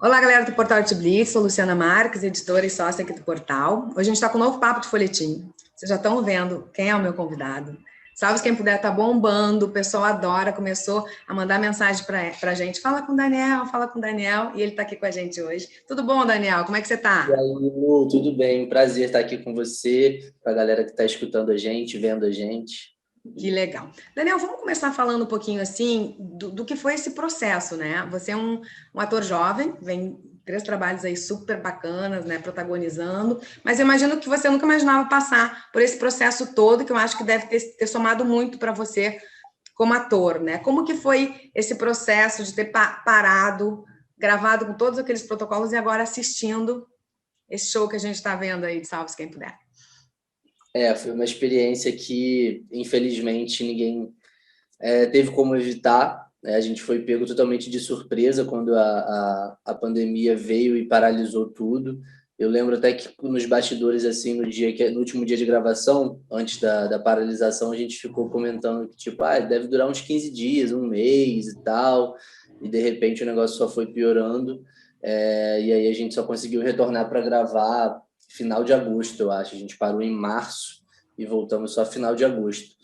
Olá, galera do Portal Arte Blitz, sou Luciana Marques, editora e sócia aqui do portal. Hoje a gente está com um novo papo de folhetim. Vocês já estão vendo quem é o meu convidado. Salve quem puder, tá bombando, o pessoal adora, começou a mandar mensagem para a gente. Fala com o Daniel, e ele está aqui com a gente hoje. Tudo bom, Daniel? Como é que você E está? aí, Lu, tudo bem? Prazer estar aqui com você, com a galera que está escutando a gente, vendo a gente. Que legal. Daniel, vamos começar falando um pouquinho assim do que foi esse processo, né? Você é um ator jovem, vem três trabalhos aí super bacanas, né? Protagonizando, mas eu imagino que você nunca imaginava passar por esse processo todo, que eu acho que deve ter somado muito para você como ator, né? Como que foi esse processo de ter parado, gravado com todos aqueles protocolos e agora assistindo esse show que a gente está vendo aí de Salve Quem Puder? Foi uma experiência que, infelizmente, ninguém teve como evitar, né? A gente foi pego totalmente de surpresa quando a pandemia veio e paralisou tudo. Eu lembro até que nos bastidores, assim, no último dia de gravação, antes da paralisação, a gente ficou comentando que, tipo, deve durar uns 15 dias, um mês e tal, e de repente o negócio só foi piorando. E aí a gente só conseguiu retornar para gravar final de agosto, eu acho. A gente parou em março e voltamos só final de agosto.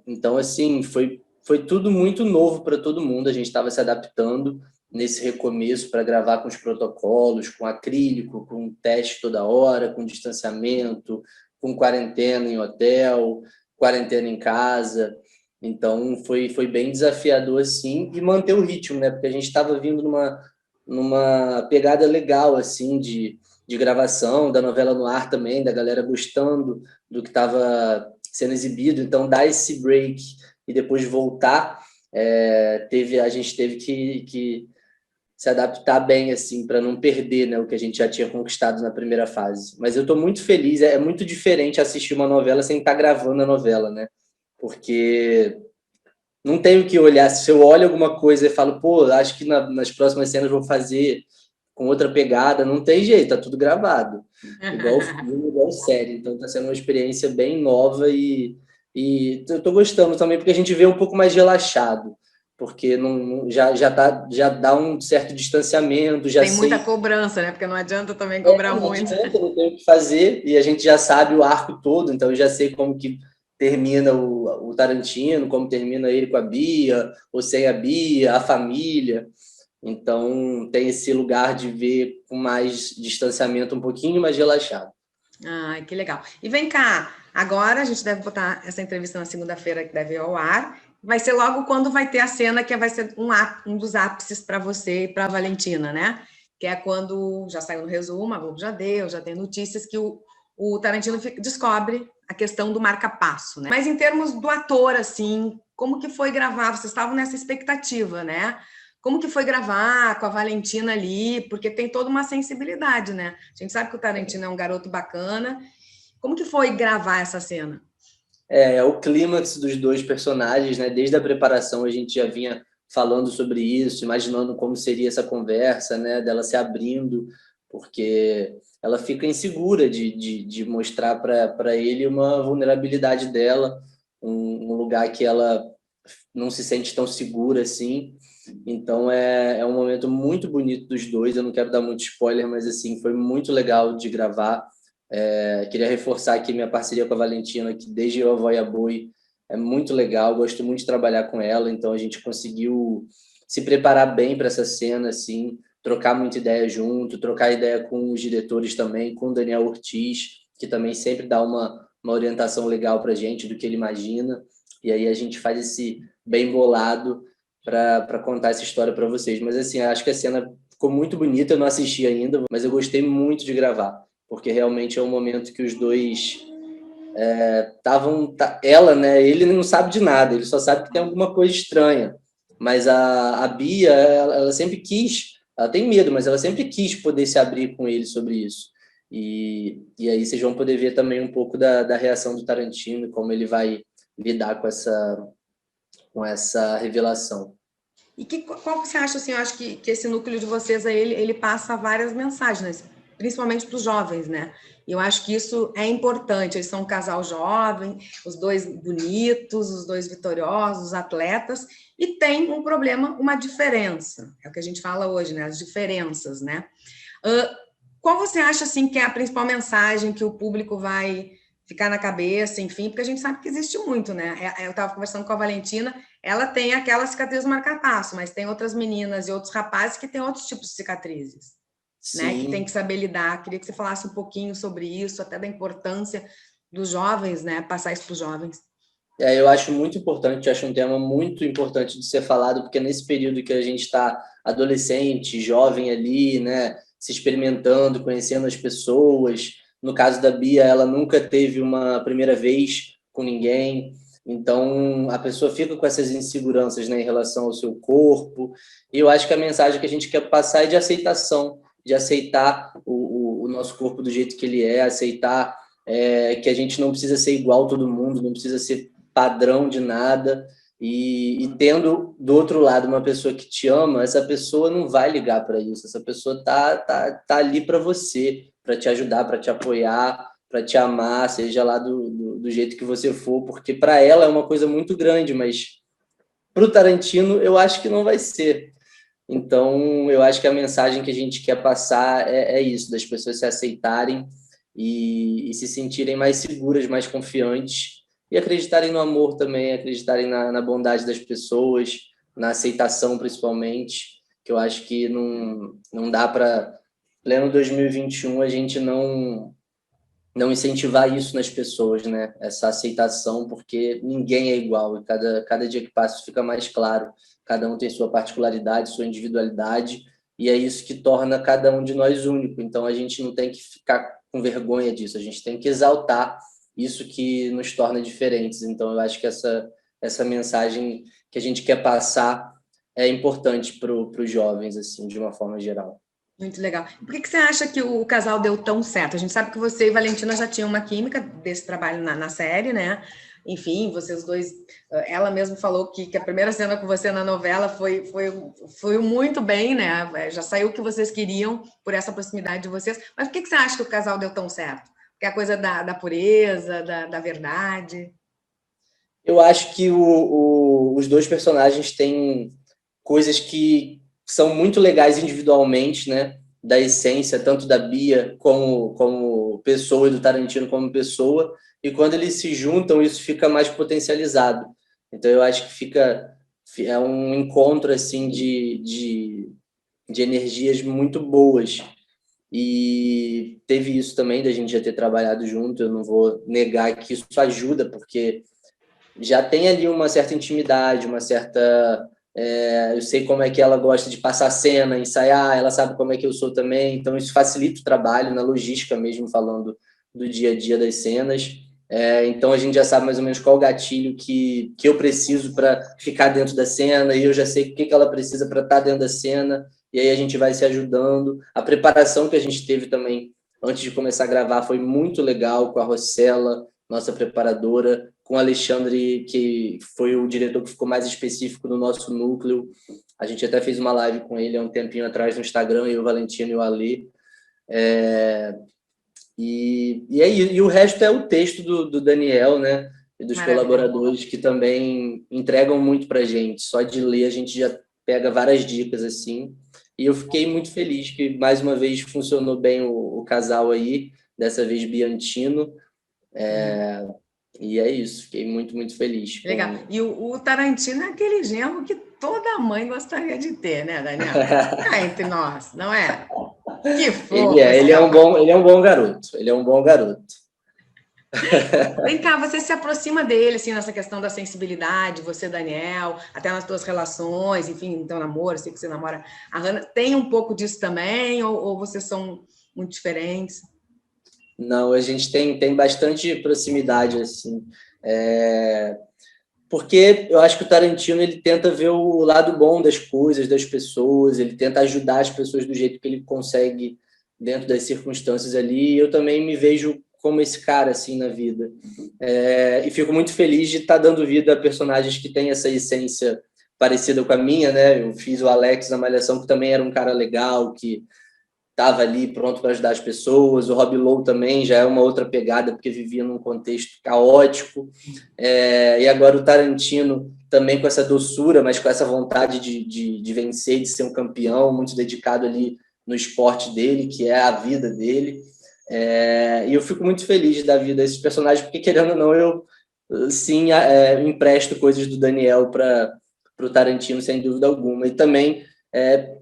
Então, assim, foi tudo muito novo para todo mundo. A gente estava se adaptando nesse recomeço para gravar com os protocolos, com acrílico, com teste toda hora, com distanciamento, com quarentena em hotel, quarentena em casa. Então, foi bem desafiador, assim, e manter o ritmo, né? Porque a gente estava vindo numa pegada legal, assim, de gravação, da novela no ar também, da galera gostando do que estava sendo exibido, então dar esse break e depois voltar, a gente teve que se adaptar bem assim para não perder, né, o que a gente já tinha conquistado na primeira fase. Mas eu estou muito feliz, é muito diferente assistir uma novela sem estar gravando a novela, né? Porque não tenho que olhar, se eu olho alguma coisa e falo, pô, acho que nas próximas cenas vou fazer com outra pegada, não tem jeito, tá tudo gravado. Igual filme, igual série. Então tá sendo uma experiência bem nova e eu tô gostando também porque a gente vê um pouco mais relaxado, porque já dá um certo distanciamento, já Tem muita sei, cobrança, né? Porque não adianta também cobrar não muito. adianta, não tem o que fazer e a gente já sabe o arco todo, então eu já sei como que termina o Tarantino, como termina ele com a Bia, ou sem a Bia, a família. Então, tem esse lugar de ver com mais distanciamento, um pouquinho mais relaxado. Ai, que legal. E vem cá, agora a gente deve botar essa entrevista na segunda-feira, que deve ir ao ar. Vai ser logo quando vai ter a cena que vai ser um dos ápices para você e para a Valentina, né? Que é quando já saiu no resumo, a Globo já deu, já tem notícias que o Tarantino descobre a questão do marca-passo, né? Mas em termos do ator, assim, como que foi gravar? Vocês estavam nessa expectativa, né? Como que foi gravar com a Valentina ali? Porque tem toda uma sensibilidade, né? A gente sabe que o Tarantino é um garoto bacana. Como que foi gravar essa cena? É o clímax dos dois personagens, né? Desde a preparação a gente já vinha falando sobre isso, imaginando como seria essa conversa, né? Dela se abrindo, porque ela fica insegura de mostrar para ele uma vulnerabilidade dela, um lugar que ela não se sente tão segura assim. Então é um momento muito bonito dos dois. Eu não quero dar muito spoiler, mas assim foi muito legal de gravar. Queria reforçar aqui minha parceria com a Valentina, que desde o Avó e a Boi é muito legal. Gosto muito de trabalhar com ela. Então a gente conseguiu se preparar bem para essa cena, assim, trocar muita ideia junto, trocar ideia com os diretores também, com o Daniel Ortiz, que também sempre dá uma orientação legal para a gente do que ele imagina. E aí a gente faz esse bem bolado para contar essa história para vocês. Mas assim, acho que a cena ficou muito bonita, eu não assisti ainda, mas eu gostei muito de gravar, porque realmente é um momento que os dois estavam. Ela, né? Ele não sabe de nada, ele só sabe que tem alguma coisa estranha. Mas a Bia, ela sempre quis, ela tem medo, mas ela sempre quis poder se abrir com ele sobre isso. E aí vocês vão poder ver também um pouco da reação do Tarantino, como ele vai lidar com essa revelação. E qual você acha assim? Eu acho que esse núcleo de vocês aí, ele passa várias mensagens, né? principalmente para os jovens, né? E eu acho que isso é importante. Eles são um casal jovem, os dois bonitos, os dois vitoriosos, atletas, e tem um problema, uma diferença. É o que a gente fala hoje, né? As diferenças, né? Qual você acha, assim, que é a principal mensagem que o público vai ficar na cabeça, enfim, porque a gente sabe que existe muito, né? Eu estava conversando com a Valentina, ela tem aquela cicatriz marca-passo, mas tem outras meninas e outros rapazes que têm outros tipos de cicatrizes, né? Que tem que saber lidar. Queria que você falasse um pouquinho sobre isso, até da importância dos jovens, né? Passar isso para os jovens. Eu acho muito importante, acho um tema muito importante de ser falado, porque nesse período que a gente está adolescente, jovem ali, né? Se experimentando, conhecendo as pessoas. No caso da Bia, ela nunca teve uma primeira vez com ninguém, então a pessoa fica com essas inseguranças, né, em relação ao seu corpo. E eu acho que a mensagem que a gente quer passar é de aceitação, de aceitar o nosso corpo do jeito que ele é, aceitar que a gente não precisa ser igual a todo mundo, não precisa ser padrão de nada. E tendo do outro lado uma pessoa que te ama, essa pessoa não vai ligar para isso, essa pessoa tá ali para você, para te ajudar, para te apoiar, para te amar, seja lá do jeito que você for, porque para ela é uma coisa muito grande, mas para o Tarantino eu acho que não vai ser. Então eu acho que a mensagem que a gente quer passar é isso, das pessoas se aceitarem e se sentirem mais seguras, mais confiantes e acreditarem no amor também, acreditarem na bondade das pessoas, na aceitação principalmente, que eu acho que não dá para, pleno 2021, a gente não incentivar isso nas pessoas, né? Essa aceitação, porque ninguém é igual e cada dia que passa fica mais claro. Cada um tem sua particularidade, sua individualidade, e é isso que torna cada um de nós único. Então a gente não tem que ficar com vergonha disso, a gente tem que exaltar isso que nos torna diferentes. Então eu acho que essa mensagem que a gente quer passar é importante para os jovens, assim, de uma forma geral. Muito legal. Por que você acha que o casal deu tão certo? A gente sabe que você e Valentina já tinham uma química desse trabalho na série, né? Enfim, vocês dois. Ela mesma falou que a primeira cena com você na novela foi muito bem, né? Já saiu o que vocês queriam por essa proximidade de vocês. Mas por que você acha que o casal deu tão certo? Porque é a coisa da pureza, da verdade. Eu acho que os dois personagens têm coisas que são muito legais individualmente, né? Da essência, tanto da Bia como pessoa e do Tarantino como pessoa. E quando eles se juntam, isso fica mais potencializado. Então eu acho que é um encontro assim de energias muito boas. E teve isso também da gente já ter trabalhado junto. Eu não vou negar que isso ajuda, porque já tem ali uma certa intimidade, uma certa. Eu sei como é que ela gosta de passar cena, ensaiar, ela sabe como é que eu sou também, então isso facilita o trabalho, na logística mesmo, falando do dia a dia das cenas. Então a gente já sabe mais ou menos qual o gatilho que eu preciso para ficar dentro da cena, e eu já sei o que ela precisa para estar dentro da cena, e aí a gente vai se ajudando. A preparação que a gente teve também antes de começar a gravar foi muito legal, com a Rossella, nossa preparadora, com o Alexandre, que foi o diretor que ficou mais específico no nosso núcleo. A gente até fez uma live com ele há um tempinho atrás no Instagram, eu, o Valentino e o Ale. E o resto é o texto do Daniel, né? E dos colaboradores que também entregam muito para a gente. Só de ler a gente já pega várias dicas assim. E eu fiquei muito feliz que mais uma vez funcionou bem o casal aí, dessa vez Biantino. E é isso, fiquei muito, muito feliz. Legal. E o Tarantino é aquele genro que toda mãe gostaria de ter, né, Daniel? Entre nós, não é? Que fofo. Ele é um bom garoto. Ele é um bom garoto. Vem cá, você se aproxima dele, assim, nessa questão da sensibilidade, você, Daniel, até nas tuas relações, enfim, no teu namoro, sei que você namora a Hannah, tem um pouco disso também, ou vocês são muito diferentes? Não, a gente tem bastante proximidade, assim. Porque eu acho que o Tarantino ele tenta ver o lado bom das coisas, das pessoas, ele tenta ajudar as pessoas do jeito que ele consegue dentro das circunstâncias ali. E eu também me vejo como esse cara assim na vida. E fico muito feliz de estar dando vida a personagens que têm essa essência parecida com a minha, né? Eu fiz o Alex na Malhação, que também era um cara legal, que estava ali pronto para ajudar as pessoas. O Rob Lowe também já é uma outra pegada, porque vivia num contexto caótico. E agora o Tarantino também com essa doçura, mas com essa vontade de vencer, de ser um campeão, muito dedicado ali no esporte dele, que é a vida dele. E eu fico muito feliz da vida desses personagens, porque, querendo ou não, eu sim empresto coisas do Daniel para o Tarantino, sem dúvida alguma. E também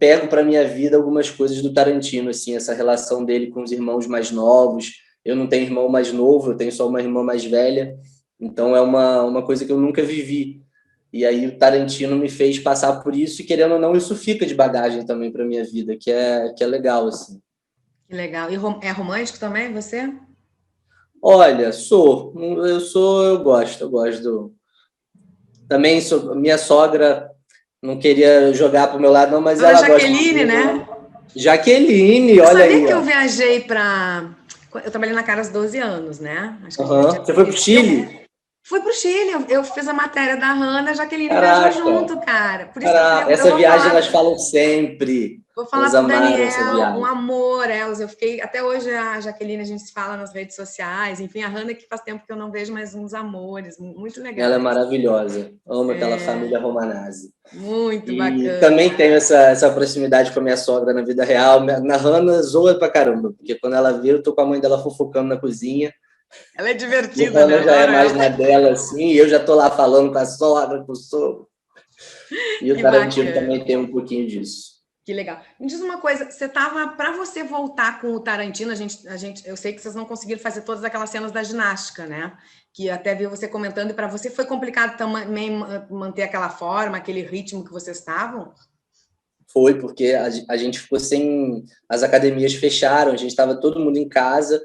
pego para minha vida algumas coisas do Tarantino, assim, essa relação dele com os irmãos mais novos. Eu não tenho irmão mais novo, eu tenho só uma irmã mais velha, então é uma coisa que eu nunca vivi. E aí o Tarantino me fez passar por isso, e querendo ou não, isso fica de bagagem também para minha vida, que é legal, assim. Que legal. E é romântico também, você? Olha, eu gosto também minha sogra não queria jogar para o meu lado, não, mas Dona ela gosta Jaqueline, de né? Jaqueline, Você olha sabia aí, que ó. eu viajei para... Eu trabalhei na Caras 12 anos, né? Acho que eu já tinha... Você foi para o Chile? Fui para o Chile, eu fiz a matéria da Hannah, a Jaqueline viajou Caraca, junto, cara. Por isso que caraca, eu essa vou viagem falar. elas falam sempre. Vou falar Elas pro amaram essa Daniel, um viagem. amor, elas. Eu fiquei. Até hoje a Jaqueline, a gente se fala nas redes sociais. Enfim, a Hannah, que faz tempo que eu não vejo, mais uns amores. Muito Ela é legais. maravilhosa. Amo aquela família Romanazzi. Muito E bacana. também tenho essa proximidade com a minha sogra na vida real. Na Hannah zoa pra caramba, porque quando ela vê, eu tô com a mãe dela fofocando na cozinha. Ela é E a divertida, né? Hannah já é Adoro mais ela. na dela, assim, e eu já tô lá falando com a sogra, com o sogro. E o Que Tarantino bacana. também tem um pouquinho disso. Que legal. Me diz uma coisa, você tava para você voltar com o Tarantino, eu sei que vocês não conseguiram fazer todas aquelas cenas da ginástica, né? Que até vi você comentando, e para você foi complicado também manter aquela forma, aquele ritmo que vocês estavam? Foi porque a gente ficou sem... As academias fecharam, a gente estava todo mundo em casa.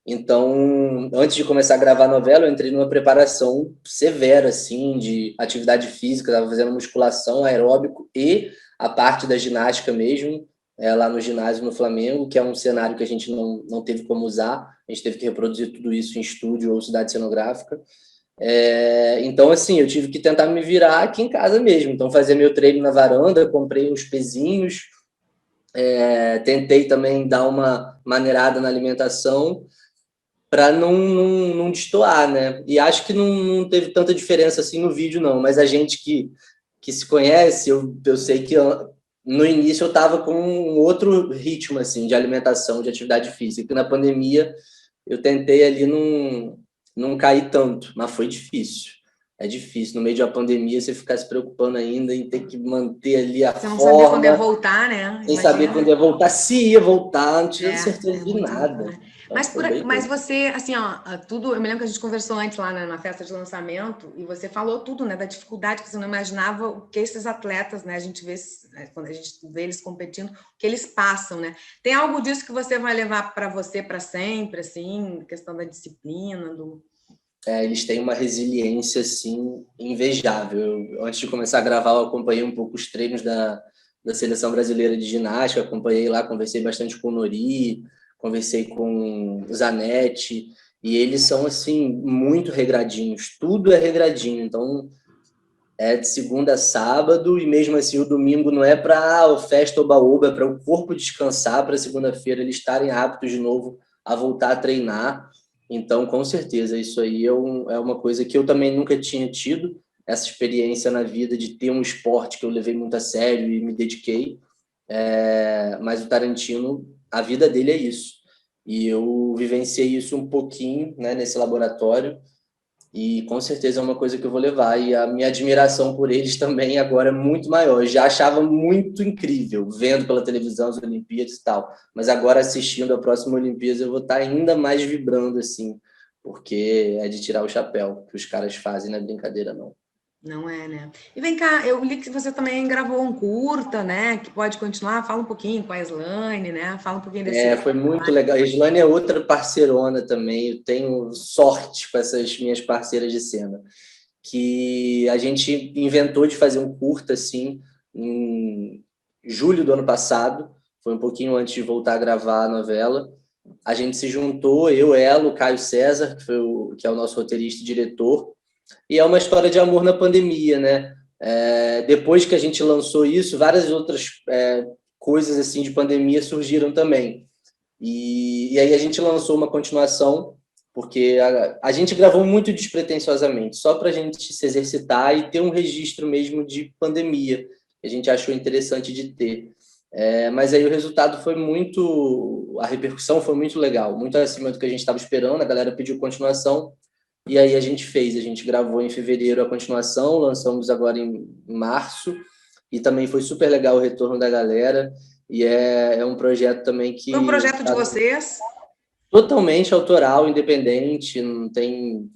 Então, antes de começar a gravar a novela, eu entrei numa preparação severa, assim, de atividade física. Estava fazendo musculação, aeróbico e a parte da ginástica mesmo, lá no ginásio no Flamengo, que é um cenário que a gente não teve como usar. A gente teve que reproduzir tudo isso em estúdio ou cidade cenográfica. Então, assim, eu tive que tentar me virar aqui em casa mesmo. Então, fazia meu treino na varanda, comprei uns pezinhos, tentei também dar uma maneirada na alimentação para não destoar, né? E acho que não teve tanta diferença assim no vídeo, não. Mas a gente que se conhece, eu sei que no início eu estava com um outro ritmo, assim, de alimentação, de atividade física. Que na pandemia eu tentei ali não cair tanto, mas foi difícil. É difícil, no meio de uma pandemia, você ficar se preocupando ainda em ter que manter ali a Você não sabia quando ia forma, voltar, né? sem saber quando ia Imagina. voltar, se ia voltar, não tinha É certeza de muito louco, nada. né? Então, foi bem Mas louco. você, assim, ó, tudo. Eu me lembro que a gente conversou antes lá na festa de lançamento e você falou tudo, né? Da dificuldade que você não imaginava o que esses atletas, né? A gente vê, quando a gente vê eles competindo, o que eles passam, né? Tem algo disso que você vai levar para você para sempre, assim, questão da disciplina, do. Eles têm uma resiliência assim invejável. Antes de começar a gravar, eu acompanhei um pouco os treinos da seleção brasileira de ginástica, acompanhei lá, conversei bastante com o Nori, conversei com o Zanetti, e eles são assim muito regradinhos, tudo é regradinho. Então é de segunda a sábado, e mesmo assim o domingo não é para festa oba-oba, é para o corpo descansar, para segunda-feira eles estarem aptos de novo a voltar a treinar. Então, com certeza, isso aí é uma coisa que eu também nunca tinha tido, essa experiência na vida de ter um esporte que eu levei muito a sério e me dediquei. Mas o Tarantino, a vida dele é isso. E eu vivenciei isso um pouquinho, né, nesse laboratório, e com certeza é uma coisa que eu vou levar. E a minha admiração por eles também agora é muito maior. Eu já achava muito incrível, vendo pela televisão as Olimpíadas e tal. Mas agora assistindo a próxima Olimpíadas, eu vou estar ainda mais vibrando, assim, porque é de tirar o chapéu. O que os caras fazem, não é brincadeira, não. Não é, né? E vem cá, eu li que você também gravou um curta, né? Que pode continuar. Fala um pouquinho com a Slane, né? Fala um pouquinho desse. Foi muito legal. A Islane é outra parceirona também. Eu tenho sorte com essas minhas parceiras de cena, que a gente inventou de fazer um curta assim em julho do ano passado, foi um pouquinho antes de voltar a gravar a novela. A gente se juntou, eu, ela, o Caio César, que é o nosso roteirista e diretor, e é uma história de amor na pandemia, né? Depois que a gente lançou isso, várias outras coisas assim de pandemia surgiram também. E aí a gente lançou uma continuação, porque a gente gravou muito despretensiosamente, só para a gente se exercitar e ter um registro mesmo de pandemia, que a gente achou interessante de ter. Mas aí o resultado foi muito... A repercussão foi muito legal, muito acima do que a gente estava esperando, a galera pediu continuação, e aí a gente gravou em fevereiro a continuação, lançamos agora em março, e também foi super legal o retorno da galera, e é um projeto também Foi um que projeto de vocês? totalmente autoral, independente, não tem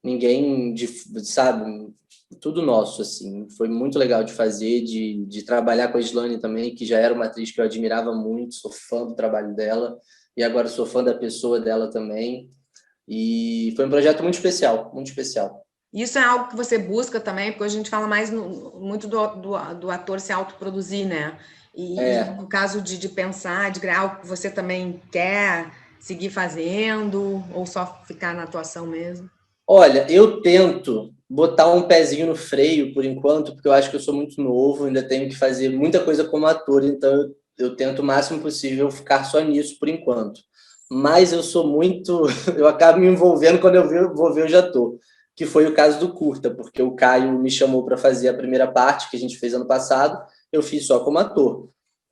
ninguém sabe, tudo nosso, assim. Foi muito legal de fazer, de trabalhar com a Islane também, que já era uma atriz que eu admirava muito, sou fã do trabalho dela, e agora sou fã da pessoa dela também. E foi um projeto muito especial, muito especial. Isso é algo que você busca também, porque hoje a gente fala mais muito do ator se autoproduzir, né? E no caso de pensar, de criar algo que você também quer seguir fazendo, ou só ficar na atuação mesmo? Olha, eu tento botar um pezinho no freio por enquanto, porque eu acho que eu sou muito novo, ainda tenho que fazer muita coisa como ator, então eu tento o máximo possível ficar só nisso por enquanto. Mas eu sou muito. Eu acabo me envolvendo quando vou ver, eu já tô. Que foi o caso do curta, porque o Caio me chamou para fazer a primeira parte que a gente fez ano passado, eu fiz só como ator.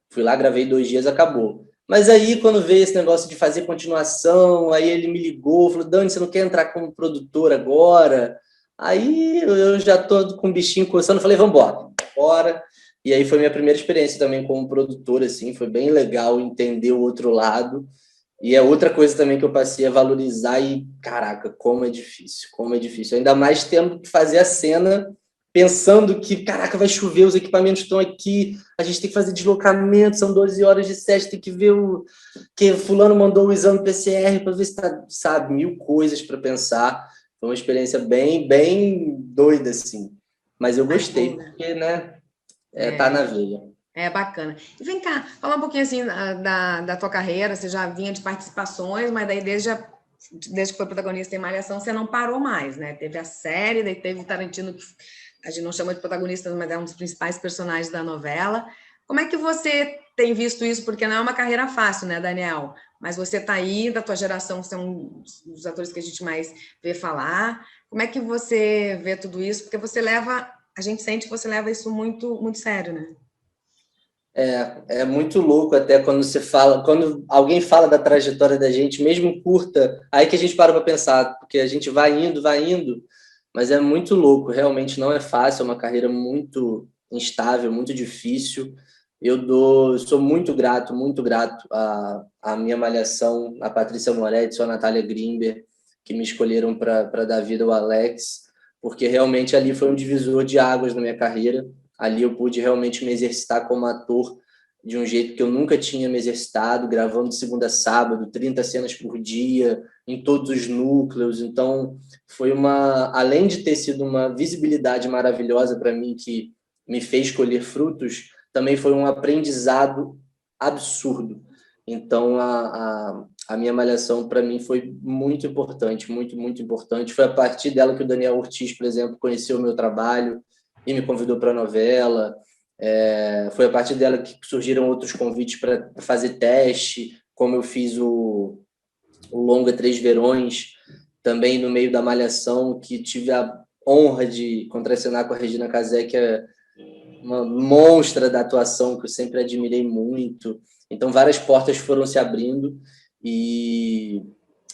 Fui lá, gravei 2 dias, acabou. Mas aí, quando veio esse negócio de fazer continuação, aí ele me ligou, falou, Dani, você não quer entrar como produtor agora? Aí eu já tô com o bichinho coçando, falei, vambora, bora. E aí foi minha primeira experiência também como produtor, assim, foi bem legal entender o outro lado. E é outra coisa também que eu passei a valorizar e, caraca, como é difícil, como é difícil. Ainda mais tendo que fazer a cena pensando que, caraca, vai chover, os equipamentos estão aqui, a gente tem que fazer deslocamento, são 12 horas de set, tem que ver que fulano mandou o exame PCR para ver se tá, sabe, mil coisas para pensar. Foi uma experiência bem, bem doida, assim. Mas eu gostei, porque, né, tá na veia. É bacana. E vem cá, fala um pouquinho assim da tua carreira. Você já vinha de participações, mas daí desde que foi protagonista em Malhação, você não parou mais, né? Teve a série, daí teve o Tarantino, que a gente não chama de protagonista, mas é um dos principais personagens da novela. Como é que você tem visto isso? Porque não é uma carreira fácil, né, Daniel? Mas você tá aí, da tua geração, você é um dos atores que a gente mais vê falar. Como é que você vê tudo isso? Porque a gente sente que você leva isso muito, muito sério, né? É muito louco até quando alguém fala da trajetória da gente, mesmo curta, aí que a gente para pensar, porque a gente vai indo, mas é muito louco, realmente não é fácil, é uma carreira muito instável, muito difícil. Eu sou muito grato à minha Malhação, a Patrícia Moretti, a Natália Grimber, que me escolheram para dar vida ao Alex, porque realmente ali foi um divisor de águas na minha carreira. Ali eu pude realmente me exercitar como ator de um jeito que eu nunca tinha me exercitado, gravando de segunda a sábado, 30 cenas por dia, em todos os núcleos. Então, além de ter sido uma visibilidade maravilhosa para mim, que me fez colher frutos, também foi um aprendizado absurdo. Então, a minha Malhação, para mim, foi muito importante, muito, muito importante. Foi a partir dela que o Daniel Ortiz, por exemplo, conheceu o meu trabalho e me convidou para a novela. Foi a partir dela que surgiram outros convites para fazer teste, como eu fiz o longa Três Verões, também no meio da Malhação, que tive a honra de contracenar com a Regina Casé, que é uma monstra da atuação, que eu sempre admirei muito. Então, várias portas foram se abrindo e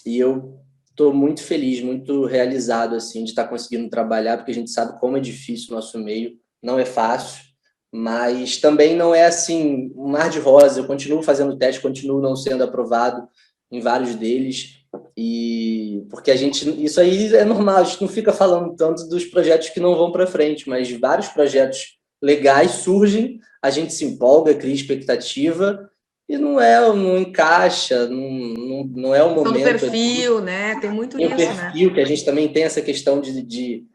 eu estou muito feliz, muito realizado assim, de estar conseguindo trabalhar, porque a gente sabe como é difícil o nosso meio, não é fácil, mas também não é assim um mar de rosa. Eu continuo fazendo teste, continuo não sendo aprovado em vários deles, e porque isso aí é normal, a gente não fica falando tanto dos projetos que não vão para frente, mas vários projetos legais surgem, a gente se empolga, cria expectativa e não encaixa, não é o Questão do momento. perfil, né? Tem muito Tem o isso, né? perfil, que a gente também tem essa questão de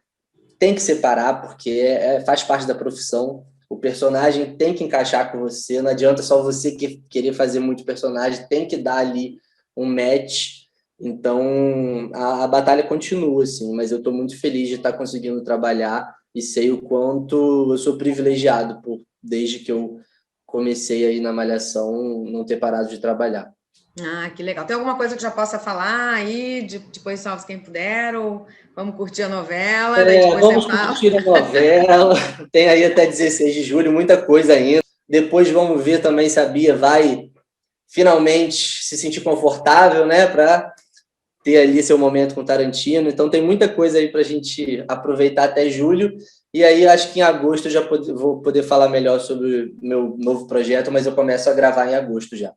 tem que separar, porque faz parte da profissão. O personagem tem que encaixar com você, não adianta só você querer fazer muito personagem, tem que dar ali um match. Então, a batalha continua, assim, mas eu estou muito feliz de estar conseguindo trabalhar e sei o quanto eu sou privilegiado desde que eu comecei aí na Malhação, não ter parado de trabalhar. Ah, que legal. Tem alguma coisa que já possa falar aí, depois salve quem puder, ou vamos curtir a novela, daí depois Vamos você fala. curtir a novela, tem aí até 16 de julho, muita coisa ainda. Depois vamos ver também se a Bia vai finalmente se sentir confortável, né, para ter ali seu momento com Tarantino. Então tem muita coisa aí para a gente aproveitar até julho. E aí acho que em agosto eu já vou poder falar melhor sobre o meu novo projeto, mas eu começo a gravar em agosto já.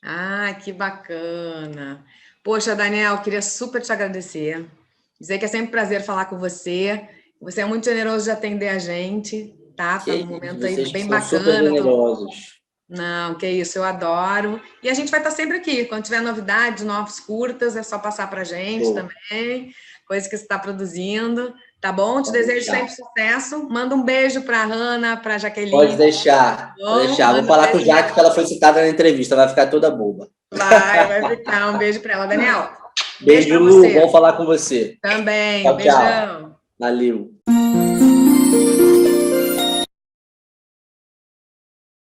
Ah, que bacana. Poxa, Daniel, queria super te agradecer. Dizer que é sempre um prazer falar com você. Você é muito generoso de atender a gente, tá? Foi um momento aí Vocês que bem são super bacana. generosos. Não, que isso, eu adoro. E a gente vai estar sempre aqui. Quando tiver novidades, novos curtas, é só passar para a gente também. Coisa que você está produzindo. Tá bom? Te desejo sempre sucesso. Manda um beijo para a Hanna, para a Jaqueline. Pode deixar, pode deixar. Vou falar com o Jaque que ela foi citada na entrevista, vai ficar toda boba. Vai ficar. Um beijo para ela. Daniel, beijo, Lu. Bom falar com você. Também. Tchau, Beijão. tchau. Valeu.